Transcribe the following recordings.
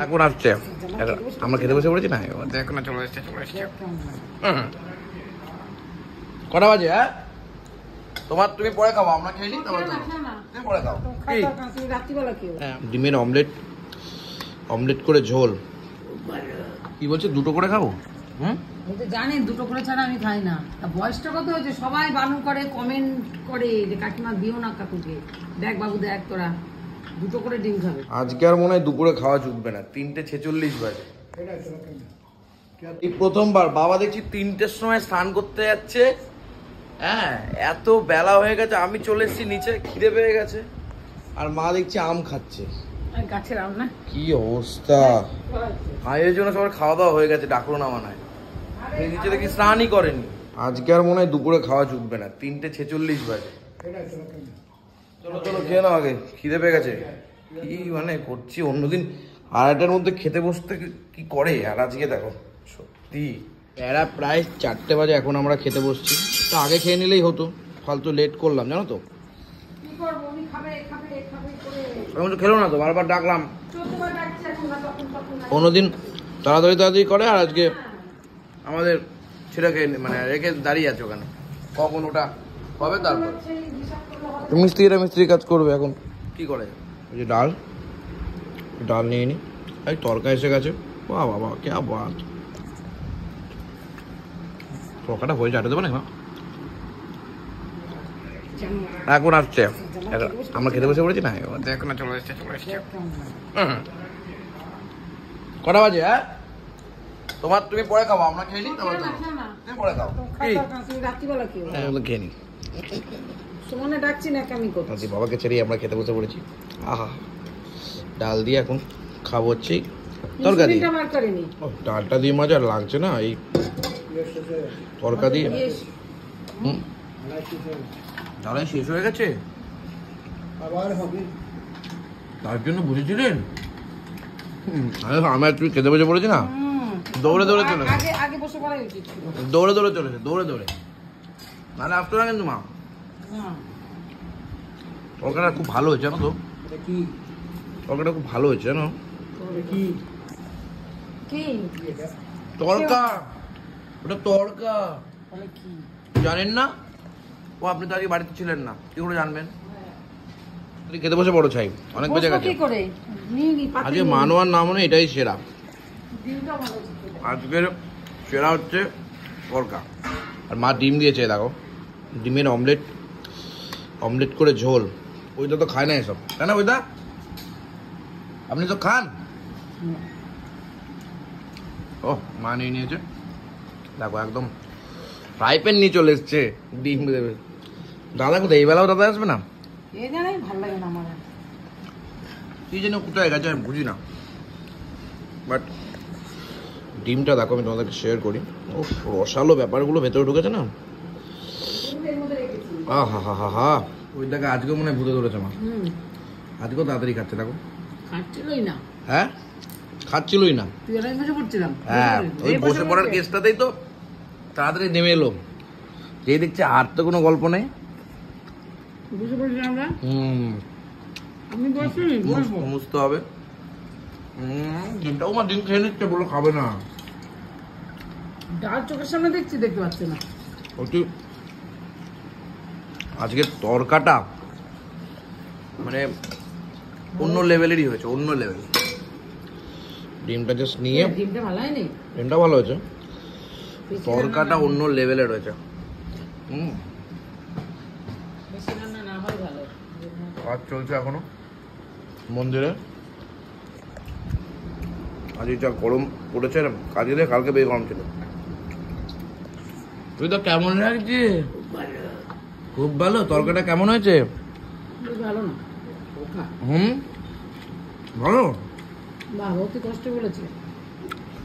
এখন আসছে, আমরা খেতে বসে পড়েছি না, এখন চলে এসছে কটা বাজে? হ্যাঁ তোমার, তুমি পরে খাবো, আমরা খেয়ে নিই তারপর তুমি পরে খাও। ডিমের অমলেট করে ঝোল। কি বলছে, দুটো করে খাবো? জানি দুটো করে ছাড়া আমি খাই না। বয়সটা কত হয়েছে, সবাই বারণ করে, কমেন্ট করে যে কাকিমা দিও না কাকুকে, দেখ বাবু দেখ তোরা দুটো করে ডিম খাবে। আজকে আর মনে হয় দুপুরে খাওয়া চুকবে না, 3:46 বাজে। এই প্রথমবার বাবা দেখছি 3টের সময় স্নান করতে যাচ্ছে। হ্যাঁ, এত বেলা হয়ে গেছে, আমি চলে এসেছি নিচে, খিদে পেয়ে গেছে, আর মা দেখছি আম খাচ্ছে। গাছের আম না, কি অবস্থা। আয়ের জন্য সবার খাওয়া দাওয়া হয়ে গেছে, ডাকলো না মানায়, নিচে দেখি স্নানই করেনি। আজকে আর মনে হয় দুপুরে খাওয়া চুকবে না, 3:46 বাজে। চলো চলো খেয়ে নাও আগে, খিদে পেয়ে গেছে। কি মানে করছি, অন্যদিন 2:30টার মধ্যে খেতে বসতে কি করে, আর আজকে দেখো সত্যি। এরা প্রায় 4টে বাজে, এখন আমরা খেতে বসছি। তো আগে খেয়ে নিলেই হতো, ফালতু লেট করলাম জানো তো। খেলো না তো, বারবার ডাকলাম। অন্যদিন তাড়াতাড়ি করে, আর আজকে আমাদের ছেলেকে মানে রেখে দাঁড়িয়ে আছে ওখানে, কখন ওটা হবে তারপর। মিস্ত্রি কাজ করবে এখন, কি করে। ওই যে ডাল নিয়ে নি, এই তরকা এসে গেছে। বাহ বাবা কে বাত, তরকাটা হয়ে যাবে দেবো না এখন আসছে, আমরা খেতে বসে পড়েছি না, এখন চলে এসছে কটা বাজে? হ্যাঁ তোমার, তুমি পরে খাবো, আমরা খেয়ে নিই তারপর তুমি পরে খাও। রাত্রিবেলা খেয়ে নিই, সুমনে ডাকছি না আমি কোথায়, বাবাকে ছেড়ে আমরা খেতে বসে পড়েছি। আহা, ডাল দিয়ে এখন খাবো হচ্ছে তরকা দিয়ে। ডালটা দিয়ে মজা লাগছে না, এই তরকা দিয়ে। ডালাই শেষ হয়ে গেছে, তার জন্য বুঝেছিলেন। আমি তুমি খেতে বসে পড়েছি না, দৌড়ে চলেছে, দৌড়ে নাহলে আসতো না কিন্তু মা। তরকাটা খুব ভালো হয়েছে জানো তো, তরকাটা খুব ভালো হয়েছে জানো। তরকা, ওটা তরকা জানেন না? ও আপনি তো আগে বাড়িতে ছিলেন না, কি করে জানবেন? খেতে বসে বড় চাই, অনেক বেজে গেছে। আজকে মানোয়ার নাম মনে এটাই সেরা, আজকের সেরা হচ্ছে তরকা। আর মা ডিম দিয়েছে, দেখো ডিমের অমলেট করে ঝোল। ওইটা তো খায় না এসব, তাই না ওইটা? আপনি তো খান। ও মা নিয়ে নিয়েছে, দেখো একদম ফ্রাই প্যান নিয়ে চলে এসছে, ডিম দেবে। দাদা কোথায়, এই বেলাও দাদা আসবে না? কি যেন কোথায় গেছে আমি বুঝি না, বাট ডিমটা দেখো আমি তোমাদেরকে শেয়ার করি। ও রসালো ব্যাপারগুলো ভেতরে ঢুকেছে না, হা হা হা হা। ওই দেখো আজকেও মনে হয় ভূতে ধরেছে মা, আজকেও তাড়াতাড়ি খাচ্ছে দেখো। হ্যাঁ খাচ্ছিলই না, হ্যাঁ ওই বসে পড়ার কেসটাতেই তো তাড়াতাড়ি নেমে এলো, যে দেখছে আর তো কোনো গল্প নেই। বুঝতে হবে। ডিমটাও মা ডিম খেয়ে নিচ্ছে, বলে খাবে না। ডাল চোখের সামনে দেখছি, দেখতে পাচ্ছে না। আজকের তরকাটা মানে অন্য লেভেলেরই হয়েছে, অন্য লেভেল। ডিমটা জাস্ট নিয়ে, ডিমটা ভালো হয়েছে, তরকাটা অন্য লেভেলের হয়েছে। কাজ চলছে এখনো মন্দিরে, আজ যা গরম পড়েছে, কাজে কালকে বেশ গরম ছিল। তুই তো কেমন লাগছে? খুব ভালো। তরকাটা কেমন হয়েছে? ভালো।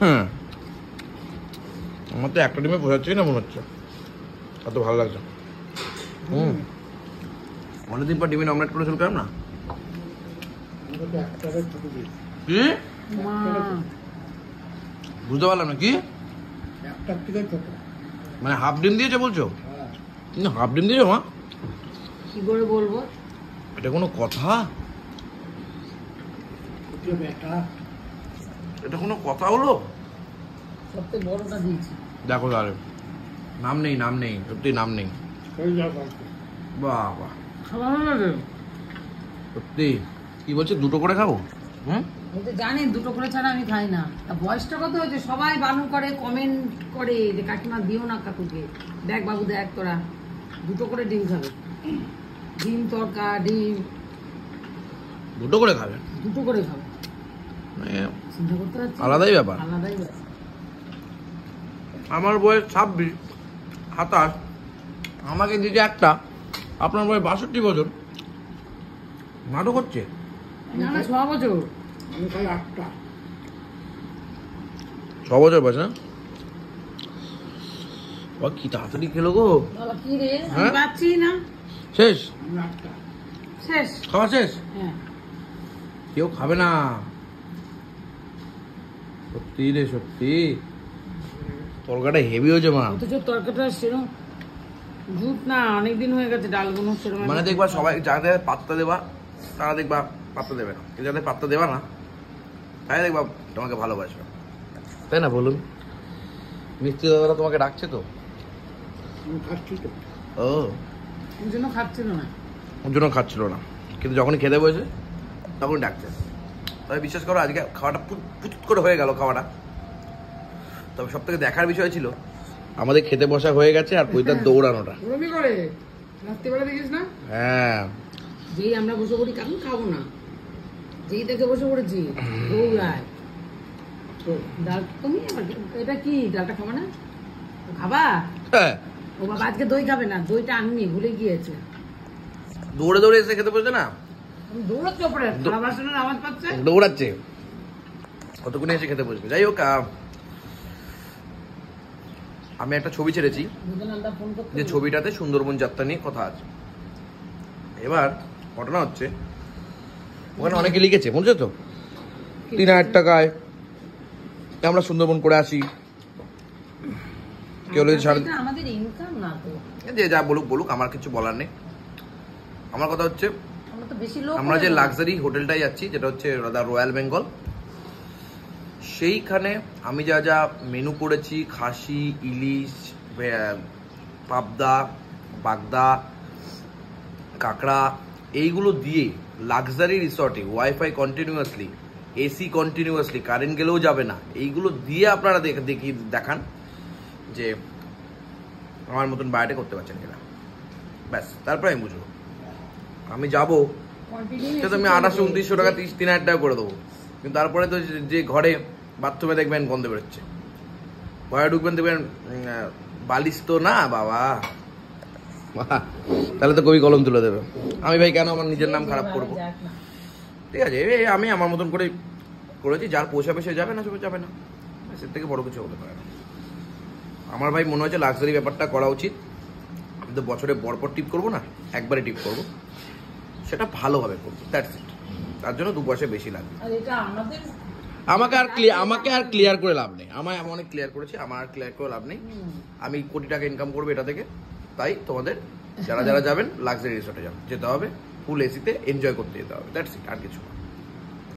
হ্যাঁ, আমার তো একটা ডিমে বোঝাচ্ছি না মনে হচ্ছে, এত ভালো লাগছে। অনেকদিন পর ডিমের অমলেট করে চললাম না। কি বুঝতে পারলাম না, কি মানে হাফ ডিম দিয়েছে বলছো? হাফ ডিম দিয়েছো মা? কি করে বলবো, এটা কোনো কথা? এটা কোনো কথা হলো? সবথেকে বড়টা দিয়েছি। দেখো তাহলে নাম নেই সত্যি নাম নেই। বাহ বাহ খাওয়া ভালো লাগে। সত্যি কি বলছে, দুটো করে খাবো? ও তো জানে দুটো করে ছাড়া আমি খাই না। তা বয়সটা কত হয়েছে, সবাই বারণ করে, কমেন্ট করে যে কাকিমা দিও না কাকুকে, দেখ বাবু দেখ তোরা দুটো করে ডিম খাবে, ডিম তরকা ডিম দুটো করে খাবে? দুটো করে খাবে, মানে চিন্তা করতে পারছি। আলাদাই ব্যাপার। আলাদাই ব্যাপার। আমার বয়স 26, 27, আমাকে দিতে একটা, আপনার বয়স 62 বছর, নাটক হচ্ছে। না না 6 বছর। আমি খাই 8টা। 6 বছর বয়স না? ও কি তাড়াতাড়ি খেলো গো। বাবা কি রে, আমি হ্যাঁ? পাচ্ছি না। শেষ? আমি 8টা। শেষ। খাওয়া শেষ? হ্যাঁ কেউ খাবে না সত্যি রে, সত্যি তরকাটা হেভি হয়েছে মা। অথচ তরকাটা সেরকম জুট না, অনেকদিন হয়ে গেছে ডালগুলো সেরকম। মানে দেখবা সবাই যাদের পাত্তা দেবা তারা দেখবা পাত্তা দেবে না, যাদের পাত্তা দেবা না তাই দেখবা তোমাকে ভালোবাসবে, তাই না বলুন? মিস্ত্রি দাদারা তোমাকে ডাকছে তো? আমি খাচ্ছি তো। ও ওই জন্য খাচ্ছিল না। ওর জন্য খাচ্ছিল না, কিন্তু যখনই খেতে বসে তখনই ডাকছে। তবে বিশ্বাস করো আজকে খাওয়াটা পুচুত করে হয়ে গেল খাওয়াটা। তবে সব থেকে দেখার বিষয় ছিল আমাদের খেতে বসা হয়ে গেছে আর পৈতার দৌড়ানোটা। ওরমই করে রাত্রিবেলা দেখিস না, হ্যাঁ যেই আমরা বসে পড়ি কাকু খাবো না, যেই দেখে বসে পড়েছি দৌড়ায়। তো ডাল তুমি আবার এটা কি ডালটা খাবো না, খাবা? হ্যাঁ, ও বাবা আজকে দই খাবে না, দইটা আননি ভুলে গিয়েছে। দৌড়ে দৌড়ে এসে খেতে বসে না, তুমি দৌড়াচ্ছ ওপরে, থালা বাসনের আওয়াজ পাচ্ছে। দৌড়াচ্ছে কতক্ষণে এসে খেতে বসবে। যাই হোক, আমি একটা ছবি ছেড়েছি, দুজনন্দা ফোন করতে যে ছবিটাতে সুন্দরবন যাত্রা নিয়ে কথা আছে। এবার ঘটনা হচ্ছে ওখানে অনেকে লিখেছে, বুঝছো তো, 3000 টাকায় আমরা সুন্দরবন করে আসি। কেউ লিখেছে এটা আমাদের ইনকাম না তো, যে যা বলুক বলুক, আমার কিছু বলার নেই। আমার কথা হচ্ছে আমরা তো বেশি লোক আমরা যে হয়ে লাক্সারি হোটেলটাই যাচ্ছি, যেটা হচ্ছে রয়্যাল বেঙ্গল, সেইখানে আমি যা যা মেনু করেছি, খাসি, ইলিশ, পাবদা, বাগদা, কাঁকড়া, এইগুলো দিয়ে লাক্সারি রিসর্টে wifi continuously, AC continuously, current গেলেও যাবে না, এইগুলো দিয়ে আপনারা দেখান যে আমার মতন বায়োটে করতে পারছেন কিনা। ব্যাস, তারপরে আমি বুঝবো। আমি যাবো continue সে তো আমি 2800-2900 টাকা 3000 টাকা করে দেবো, কিন্তু তারপরে তো যে ঘরে বাথরুমে দেখবেন গন্ধ বেরোচ্ছে, ঘরে ঢুকবেন দেখবেন বালিশ তো না বাবা, তাহলে তো কবি কলম তুলে দেবে। আমি ভাই কেন আমার নিজের নাম খারাপ করবো? যাক না। ঠিক আছে, আমি আমার মতন করে করেছি, যার পোষাবে সে যাবে না, সে যাবে না, এর থেকে বড় কিছু হতে পারে না। আমার ভাই মনে হচ্ছে লাক্সারি ব্যাপারটা করা উচিত। আমি তো বছরে পরপর টিপ করবো না, একবারে টিপ করবো, সেটা ভালোভাবে করবো, দ্যাটস ইট। তার জন্য 2 পয়সা বেশি লাগবে। আর এটা আমাদের আমাকে আর ক্লিয়ার করে লাভ নেই, আমায় অনেক ক্লিয়ার করেছি, আমার আর ক্লিয়ার করে লাভ নেই। আমি কোটি টাকা ইনকাম করবো এটা থেকে, তাই তোমাদের যারা যারা যাবেন লাক্সারি রিসর্টে যেতে হবে, ফুল এসিতে এনজয় করতে যেতে হবে, দ্যাটস ইট, আর কিছু না।